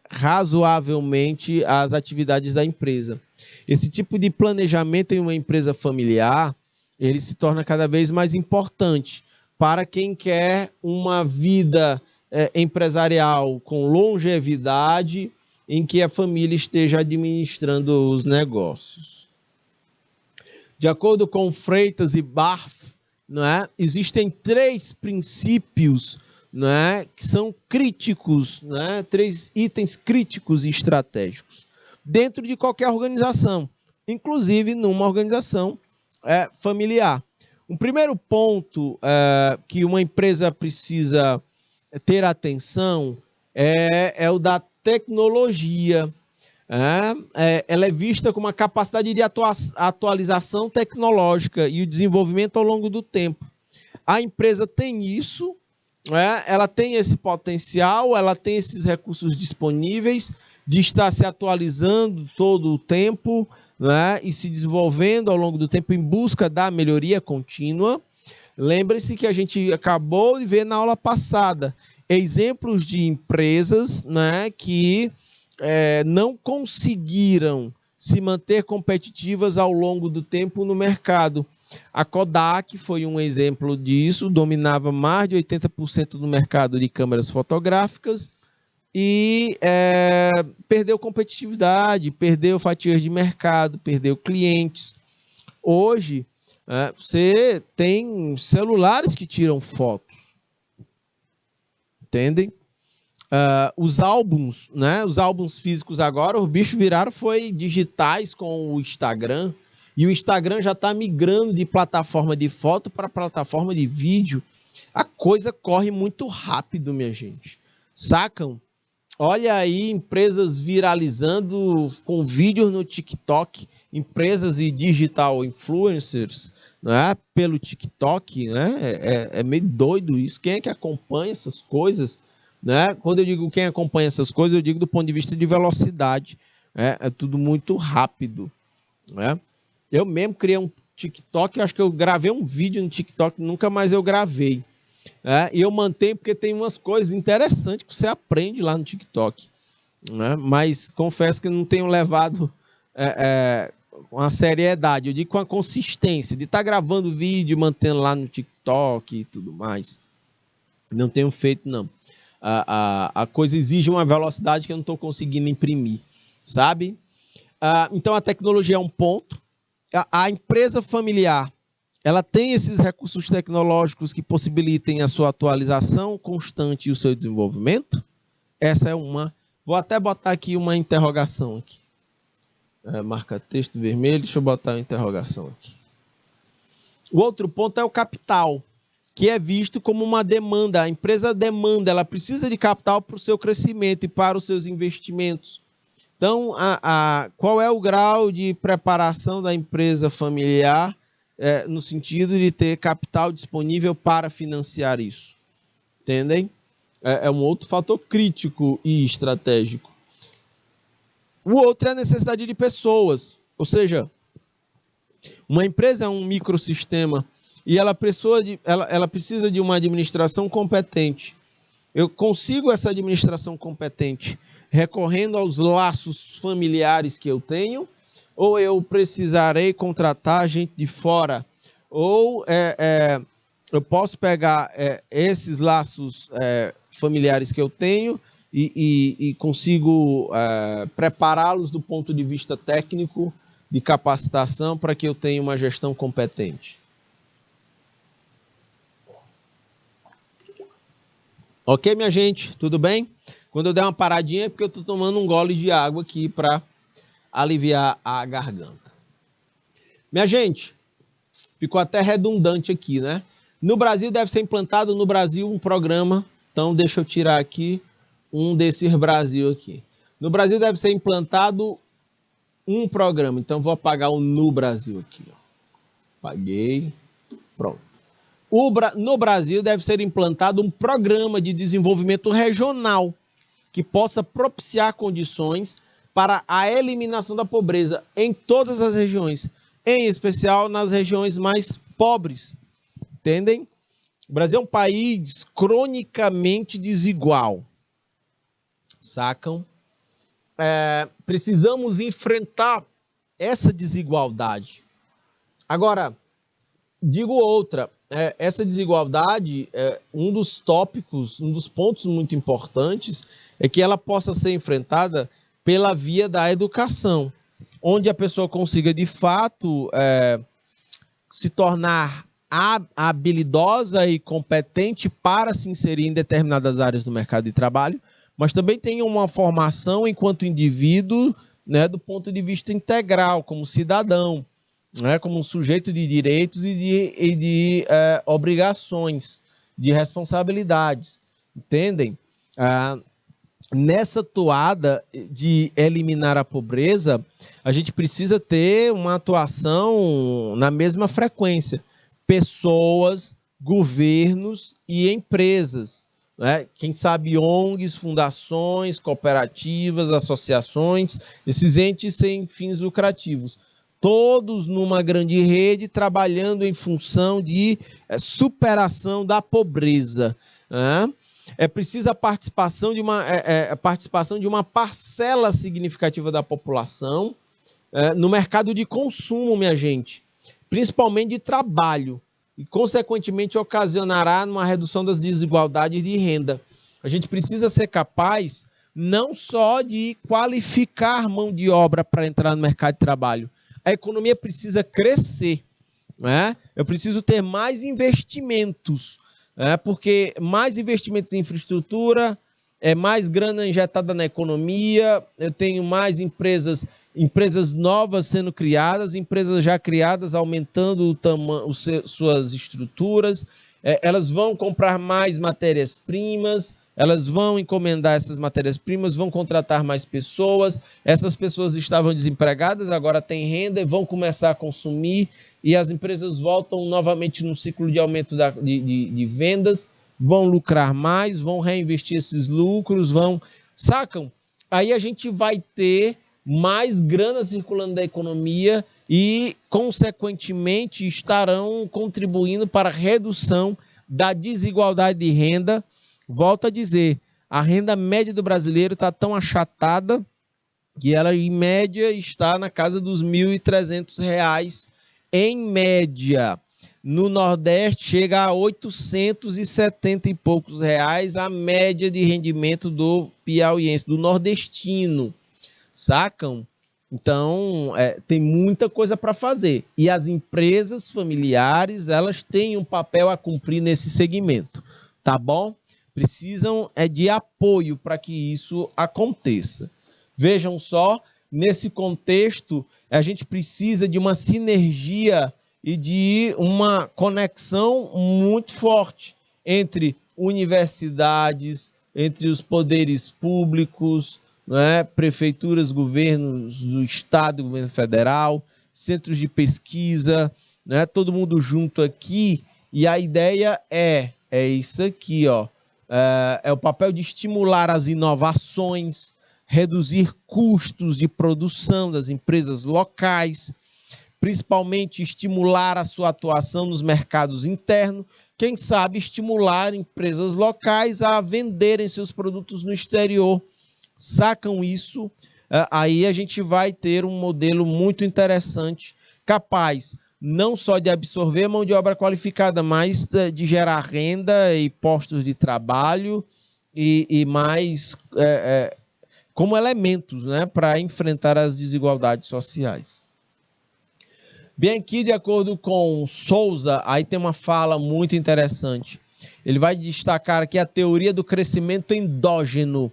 razoavelmente as atividades da empresa. Esse tipo de planejamento em uma empresa familiar, ele se torna cada vez mais importante para quem quer uma vida empresarial com longevidade, em que a família esteja administrando os negócios. De acordo com Freitas e Barth, existem 3 princípios que são críticos, 3 itens críticos e estratégicos dentro de qualquer organização, inclusive numa organização familiar. Um primeiro ponto que uma empresa precisa ter atenção é o da tecnologia. Ela é vista como uma capacidade de atualização tecnológica e o desenvolvimento ao longo do tempo. A empresa tem isso, ela tem esse potencial, ela tem esses recursos disponíveis de estar se atualizando todo o tempo, e se desenvolvendo ao longo do tempo em busca da melhoria contínua. Lembre-se que a gente acabou de ver na aula passada exemplos de empresas que não conseguiram se manter competitivas ao longo do tempo no mercado. A Kodak foi um exemplo disso, dominava mais de 80% do mercado de câmeras fotográficas e perdeu competitividade, perdeu fatias de mercado, perdeu clientes. Hoje, você tem celulares que tiram fotos, entendem? os álbuns, né? Os álbuns físicos agora, os bichos viraram foi digitais com o Instagram. E o Instagram já está migrando de plataforma de foto para plataforma de vídeo. A coisa corre muito rápido, minha gente. Sacam? Olha aí, empresas viralizando com vídeos no TikTok, empresas e digital influencers, né, pelo TikTok, né? É meio doido isso. Quem é que acompanha essas coisas? Né? Quando eu digo quem acompanha essas coisas, eu digo do ponto de vista de velocidade. Né? É tudo muito rápido. Né? Eu mesmo criei um TikTok, eu acho que eu gravei um vídeo no TikTok, nunca mais eu gravei. E eu mantenho porque tem umas coisas interessantes que você aprende lá no TikTok. Né? Mas confesso que não tenho levado com a seriedade, eu digo com a consistência de estar gravando vídeo, mantendo lá no TikTok e tudo mais. Não tenho feito, não. A coisa exige uma velocidade que eu não estou conseguindo imprimir, sabe? Então a tecnologia é um ponto. A empresa familiar, ela tem esses recursos tecnológicos que possibilitem a sua atualização constante e o seu desenvolvimento? Essa é uma. Vou até botar aqui uma interrogação aqui. Marca texto vermelho, deixa eu botar uma interrogação aqui. O outro ponto é o capital, que é visto como uma demanda. A empresa demanda, ela precisa de capital para o seu crescimento e para os seus investimentos. Então, qual é o grau de preparação da empresa familiar no sentido de ter capital disponível para financiar isso? Entendem? É um outro fator crítico e estratégico. O outro é a necessidade de pessoas. Ou seja, uma empresa é um microsistema e ela precisa de uma administração competente. Eu consigo essa administração competente recorrendo aos laços familiares que eu tenho, ou eu precisarei contratar gente de fora, ou eu posso pegar esses laços familiares que eu tenho e consigo prepará-los do ponto de vista técnico, de capacitação, para que eu tenha uma gestão competente. Ok, minha gente? Tudo bem? Quando eu der uma paradinha é porque eu estou tomando um gole de água aqui para aliviar a garganta. Minha gente, ficou até redundante aqui, né? No Brasil deve ser implantado no Brasil um programa, então deixa eu tirar aqui um desses Brasil aqui. No Brasil deve ser implantado um programa, então vou apagar o no Brasil aqui. Ó. Apaguei, pronto. No Brasil deve ser implantado um programa de desenvolvimento regional que possa propiciar condições para a eliminação da pobreza em todas as regiões, em especial nas regiões mais pobres. Entendem? O Brasil é um país cronicamente desigual. Sacam? Precisamos enfrentar essa desigualdade. Agora, digo outra, essa desigualdade, um dos tópicos, um dos pontos muito importantes é que ela possa ser enfrentada pela via da educação, onde a pessoa consiga, de fato, se tornar habilidosa e competente para se inserir em determinadas áreas do mercado de trabalho, mas também tenha uma formação enquanto indivíduo, né, do ponto de vista integral, como cidadão, né, como um sujeito de direitos e de obrigações, de responsabilidades, entendem? Nessa toada de eliminar a pobreza, a gente precisa ter uma atuação na mesma frequência. Pessoas, governos e empresas. Né? Quem sabe ONGs, fundações, cooperativas, associações, esses entes sem fins lucrativos. Todos numa grande rede trabalhando em função de superação da pobreza. Né? É preciso a participação de uma parcela significativa da população no mercado de consumo, minha gente, principalmente de trabalho, e, consequentemente, ocasionará uma redução das desigualdades de renda. A gente precisa ser capaz não só de qualificar mão de obra para entrar no mercado de trabalho. A economia precisa crescer. Né? Eu preciso ter mais investimentos, porque mais investimentos em infraestrutura, é mais grana injetada na economia, eu tenho mais empresas novas sendo criadas, empresas já criadas aumentando o tamanho, suas estruturas, elas vão comprar mais matérias-primas, elas vão encomendar essas matérias-primas, vão contratar mais pessoas, essas pessoas estavam desempregadas, agora têm renda e vão começar a consumir, e as empresas voltam novamente num ciclo de aumento de vendas, vão lucrar mais, vão reinvestir esses lucros, sacam? Aí a gente vai ter mais grana circulando da economia e, consequentemente, estarão contribuindo para a redução da desigualdade de renda. Volto a dizer, a renda média do brasileiro está tão achatada que ela, em média, está na casa dos R$ 1.300, em média. No Nordeste, chega a 870 e poucos reais a média de rendimento do piauiense, do nordestino. Sacam? Então, tem muita coisa para fazer. E as empresas familiares, elas têm um papel a cumprir nesse segmento. Tá bom? Precisam de apoio para que isso aconteça. Vejam só, nesse contexto, a gente precisa de uma sinergia e de uma conexão muito forte entre universidades, entre os poderes públicos, né, prefeituras, governos do estado, governo federal, centros de pesquisa, né, todo mundo junto aqui, e a ideia é isso aqui, ó, é o papel de estimular as inovações, reduzir custos de produção das empresas locais, principalmente estimular a sua atuação nos mercados internos, quem sabe estimular empresas locais a venderem seus produtos no exterior. Sacam isso? Aí a gente vai ter um modelo muito interessante, capaz não só de absorver mão de obra qualificada, mas de gerar renda e postos de trabalho e mais como elementos, né, para enfrentar as desigualdades sociais. Bem, aqui, de acordo com Souza, aí tem uma fala muito interessante. Ele vai destacar aqui a teoria do crescimento endógeno.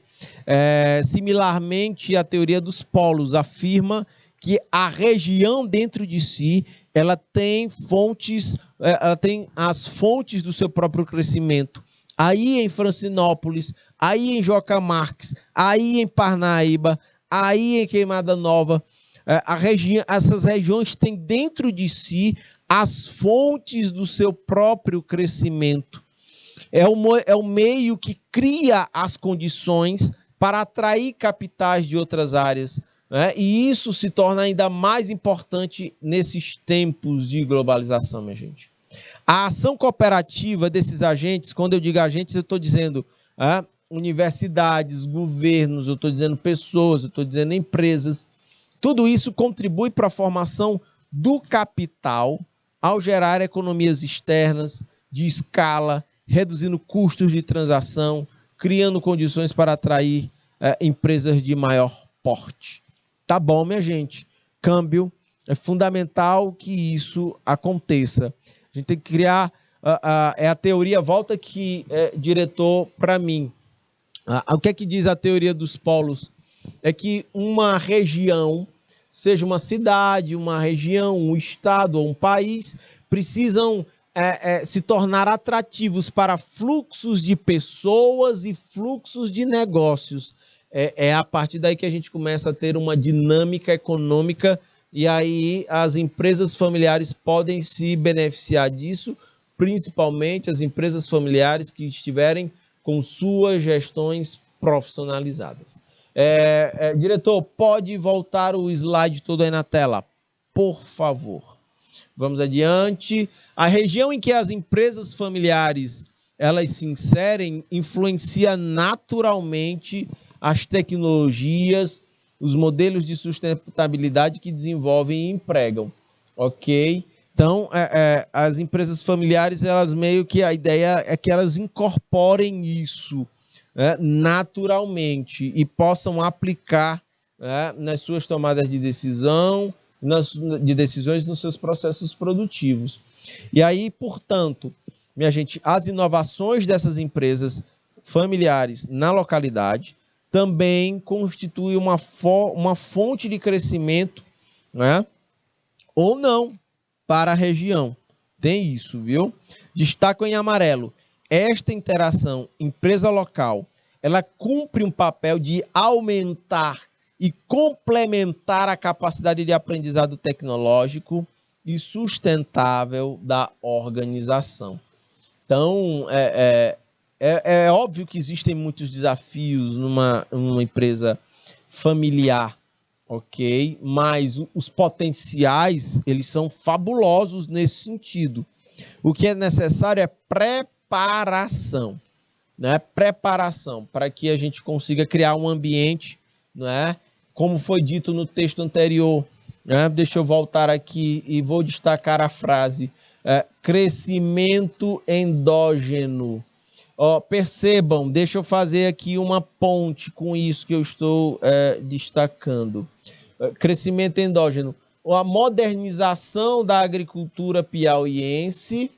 Similarmente, a teoria dos polos afirma que a região dentro de si, ela tem as fontes do seu próprio crescimento. Aí em Francinópolis, aí em Joca Marques, aí em Parnaíba, aí em Queimada Nova, essas regiões têm dentro de si as fontes do seu próprio crescimento. É o meio que cria as condições para atrair capitais de outras áreas, né? E isso se torna ainda mais importante nesses tempos de globalização, minha gente. A ação cooperativa desses agentes, quando eu digo agentes, eu estou dizendo universidades, governos, eu estou dizendo pessoas, eu estou dizendo empresas. Tudo isso contribui para a formação do capital ao gerar economias externas de escala, reduzindo custos de transação, criando condições para atrair empresas de maior porte. Tá bom, minha gente? Câmbio, é fundamental que isso aconteça. A gente tem que criar a teoria, volta aqui, diretor, para mim. O que é que diz a teoria dos polos? É que uma região, seja uma cidade, uma região, um estado ou um país, precisam se tornar atrativos para fluxos de pessoas e fluxos de negócios. É a partir daí que a gente começa a ter uma dinâmica econômica e aí as empresas familiares podem se beneficiar disso, principalmente as empresas familiares que estiverem com suas gestões profissionalizadas. Diretor, pode voltar o slide todo aí na tela, por favor. Vamos adiante. A região em que as empresas familiares elas se inserem influencia naturalmente as tecnologias, os modelos de sustentabilidade que desenvolvem e empregam, ok? Então, as empresas familiares, elas meio que a ideia é que elas incorporem isso naturalmente e possam aplicar nas suas tomadas de decisão, de decisões nos seus processos produtivos. E aí, portanto, minha gente, as inovações dessas empresas familiares na localidade, também constitui uma fonte de crescimento, né? Ou não, para a região. Tem isso, viu? Destaco em amarelo. Esta interação empresa local, ela cumpre um papel de aumentar e complementar a capacidade de aprendizado tecnológico e sustentável da organização. Então, é óbvio que existem muitos desafios numa empresa familiar, ok? Mas os potenciais, eles são fabulosos nesse sentido. O que é necessário é preparação, né? Preparação para que a gente consiga criar um ambiente, né? Como foi dito no texto anterior, né? Deixa eu voltar aqui e vou destacar a frase: crescimento endógeno. Percebam, deixa eu fazer aqui uma ponte com isso que eu estou destacando. Crescimento endógeno. A modernização da agricultura piauiense,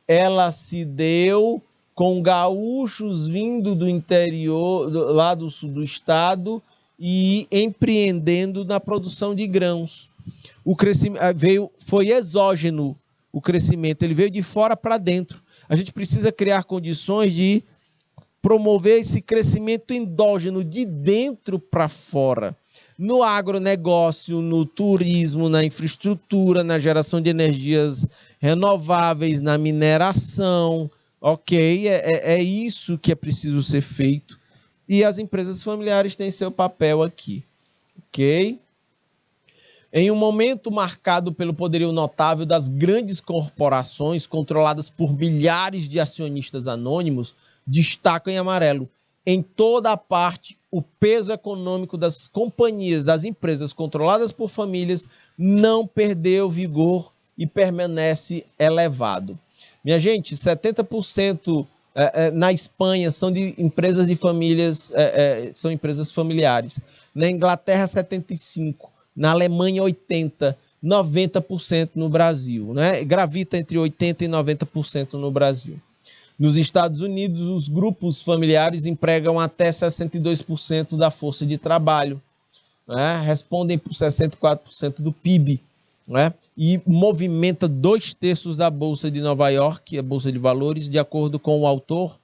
ela se deu com gaúchos vindo do interior, lá do sul do estado, e empreendendo na produção de grãos. O crescimento foi exógeno, o crescimento, ele veio de fora para dentro. A gente precisa criar condições de promover esse crescimento endógeno de dentro para fora. No agronegócio, no turismo, na infraestrutura, na geração de energias renováveis, na mineração, ok? É isso que é preciso ser feito. E as empresas familiares têm seu papel aqui, ok? Em um momento marcado pelo poderio notável das grandes corporações controladas por milhares de acionistas anônimos, destaco em amarelo, em toda a parte, o peso econômico das companhias, das empresas controladas por famílias, não perdeu vigor e permanece elevado. Minha gente, 70% na Espanha são de empresas de famílias, são empresas familiares. Na Inglaterra, 75%. Na Alemanha, 80%, 90% no Brasil, né? Gravita entre 80% e 90% no Brasil. Nos Estados Unidos, os grupos familiares empregam até 62% da força de trabalho, né? Respondem por 64% do PIB, né? E movimenta 2/3 da Bolsa de Nova York, a Bolsa de Valores, de acordo com o autor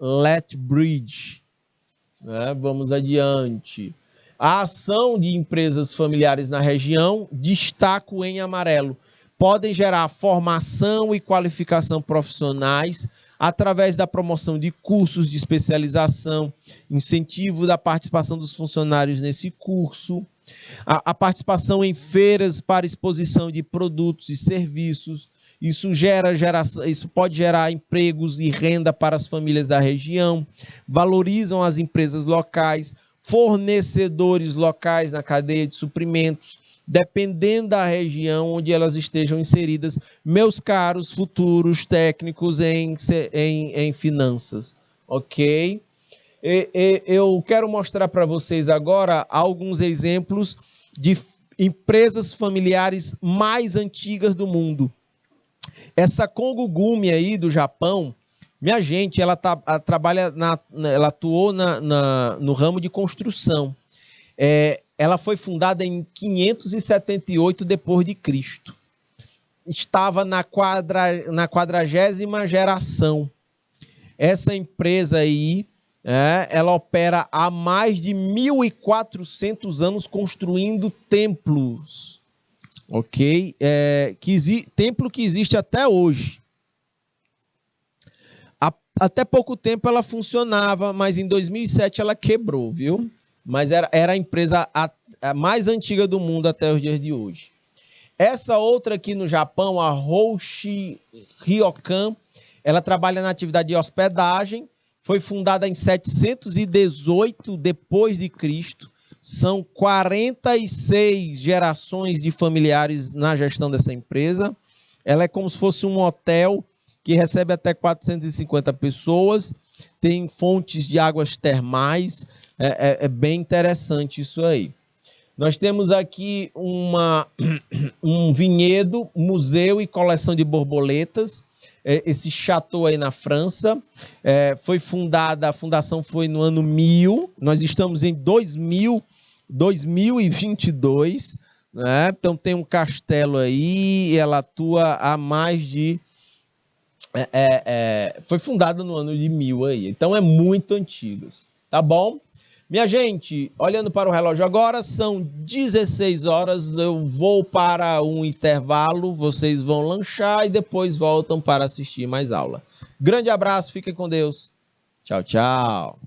Lethbridge. Né? Vamos adiante. A ação de empresas familiares na região, destaco em amarelo, podem gerar formação e qualificação profissionais através da promoção de cursos de especialização, incentivo da participação dos funcionários nesse curso, a participação em feiras para exposição de produtos e serviços. Isso pode gerar empregos e renda para as famílias da região, valorizam as empresas locais, fornecedores locais na cadeia de suprimentos, dependendo da região onde elas estejam inseridas, meus caros futuros técnicos em finanças, ok? Eu quero mostrar para vocês agora alguns exemplos de empresas familiares mais antigas do mundo. Essa Kongugumi aí do Japão, minha gente, ela atuou no ramo de construção. Ela foi fundada em 578 depois de Cristo. Estava na 40ª geração. Essa empresa aí, ela opera há mais de 1.400 anos construindo templos, ok? Templo que existe até hoje. Até pouco tempo ela funcionava, mas em 2007 ela quebrou, viu? Mas era a empresa a mais antiga do mundo até os dias de hoje. Essa outra aqui no Japão, a Hoshi Ryokan, ela trabalha na atividade de hospedagem, foi fundada em 718 depois de Cristo. São 46 gerações de familiares na gestão dessa empresa. Ela é como se fosse um hotel que recebe até 450 pessoas, tem fontes de águas termais, é bem interessante isso aí. Nós temos aqui um vinhedo, museu e coleção de borboletas, esse chateau aí na França. A fundação foi no ano 1000, nós estamos em 2022, né? Então tem um castelo aí, e ela atua há mais de... foi fundada no ano de 1000 aí, então é muito antigo, tá bom? Minha gente, olhando para o relógio agora, são 16 horas, eu vou para um intervalo, vocês vão lanchar e depois voltam para assistir mais aula. Grande abraço, fiquem com Deus. Tchau, tchau.